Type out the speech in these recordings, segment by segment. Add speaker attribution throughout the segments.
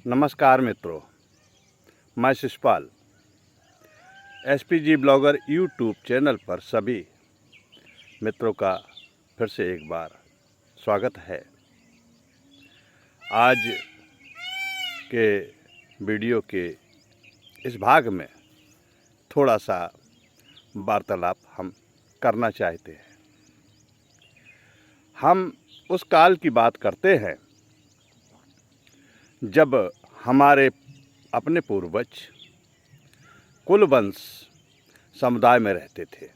Speaker 1: नमस्कार मित्रों, मैं Shishpal SPG blogger YouTube channel पर सभी मित्रों का फिर से एक बार स्वागत है। आज के वीडियो के इस भाग में थोड़ा सा वार्तालाप हम करना चाहते हैं। हम उस काल की बात करते हैं जब हमारे अपने पूर्वज कुलवंश समुदाय में रहते थे।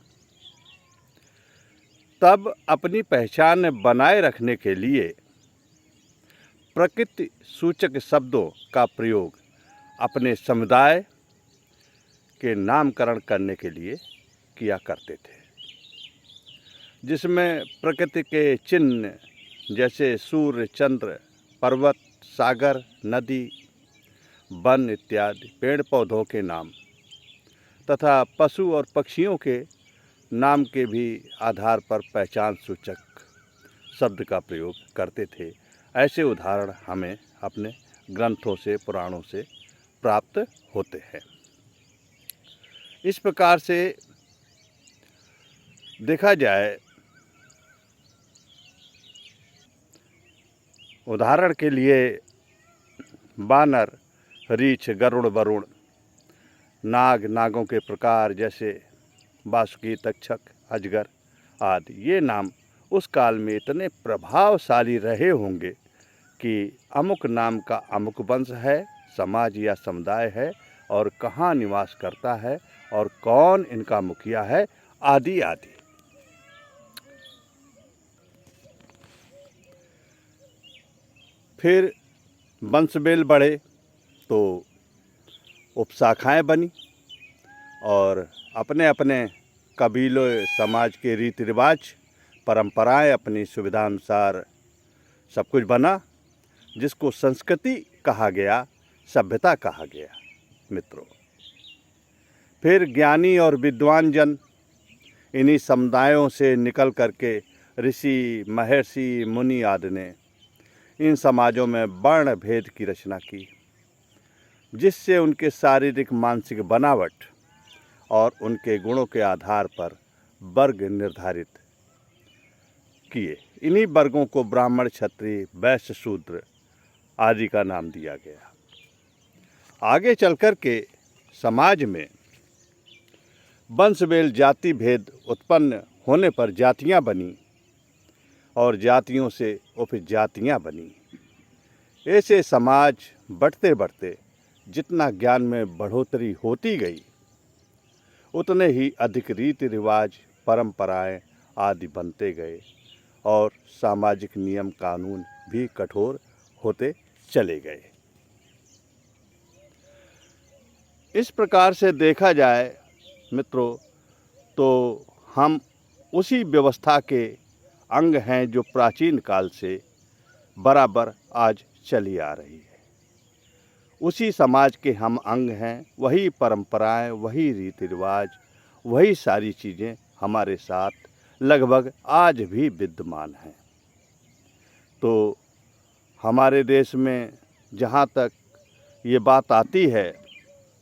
Speaker 1: तब अपनी पहचान बनाए रखने के लिए प्रकृति सूचक शब्दों का प्रयोग अपने समुदाय के नामकरण करने के लिए किया करते थे, जिसमें प्रकृति के चिन्ह जैसे सूर्य, चंद्र, पर्वत, सागर, नदी, वन इत्यादि पेड़ पौधों के नाम तथा पशु और पक्षियों के नाम के भी आधार पर पहचान सूचक शब्द का प्रयोग करते थे। ऐसे उदाहरण हमें अपने ग्रंथों से, पुराणों से प्राप्त होते हैं। इस प्रकार से देखा जाए, उदाहरण के लिए वानर, रीछ, गरुड़, वरुण, नाग, नागों के प्रकार जैसे वासुकी, तक्षक, अजगर आदि, ये नाम उस काल में इतने प्रभावशाली रहे होंगे कि अमुक नाम का अमुक वंश है, समाज या समुदाय है और कहाँ निवास करता है और कौन इनका मुखिया है आदि आदि। फिर वंशवेल बढ़े तो उपशाखाएं बनी और अपने अपने कबीलों, समाज के रीति रिवाज, परंपराएं अपनी सुविधा अनुसार सब कुछ बना, जिसको संस्कृति कहा गया, सभ्यता कहा गया। मित्रों, फिर ज्ञानी और विद्वान जन इन्हीं समुदायों से निकल करके ऋषि, महर्षि, मुनि आदि ने इन समाजों में वर्ण भेद की रचना की, जिससे उनके शारीरिक, मानसिक बनावट और उनके गुणों के आधार पर वर्ग निर्धारित किए। इन्हीं वर्गों को ब्राह्मण, क्षत्रिय, वैश्य, शूद्र आदि का नाम दिया गया। आगे चलकर के समाज में वंशवेल, जाति भेद उत्पन्न होने पर जातियां बनी और जातियों से उपजातियां बनी। ऐसे समाज बढ़ते बढ़ते जितना ज्ञान में बढ़ोतरी होती गई, उतने ही अधिक रीति रिवाज, परंपराएं आदि बनते गए और सामाजिक नियम कानून भी कठोर होते चले गए। इस प्रकार से देखा जाए मित्रों, तो हम उसी व्यवस्था के अंग हैं जो प्राचीन काल से बराबर आज चली आ रही है। उसी समाज के हम अंग हैं। वही परंपराएं, वही रीति रिवाज, वही सारी चीज़ें हमारे साथ लगभग आज भी विद्यमान हैं। तो हमारे देश में जहाँ तक ये बात आती है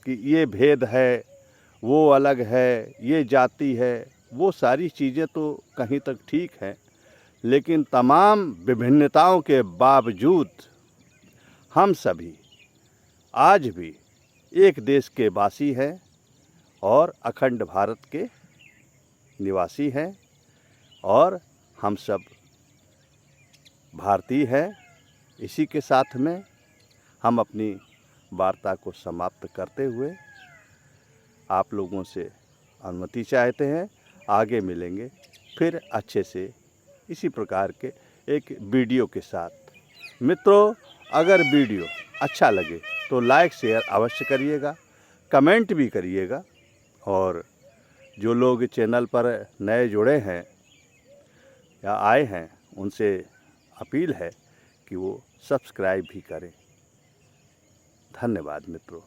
Speaker 1: कि ये भेद है, वो अलग है, ये जाति है, वो सारी चीज़ें तो कहीं तक ठीक हैं, लेकिन तमाम विभिन्नताओं के बावजूद हम सभी आज भी एक देश के वासी हैं और अखंड भारत के निवासी हैं और हम सब भारतीय हैं। इसी के साथ में हम अपनी वार्ता को समाप्त करते हुए आप लोगों से अनुमति चाहते हैं। आगे मिलेंगे फिर अच्छे से इसी प्रकार के एक वीडियो के साथ। मित्रों, अगर वीडियो अच्छा लगे तो लाइक शेयर अवश्य करिएगा, कमेंट भी करिएगा और जो लोग चैनल पर नए जुड़े हैं या आए हैं, उनसे अपील है कि वो सब्सक्राइब भी करें। धन्यवाद मित्रों।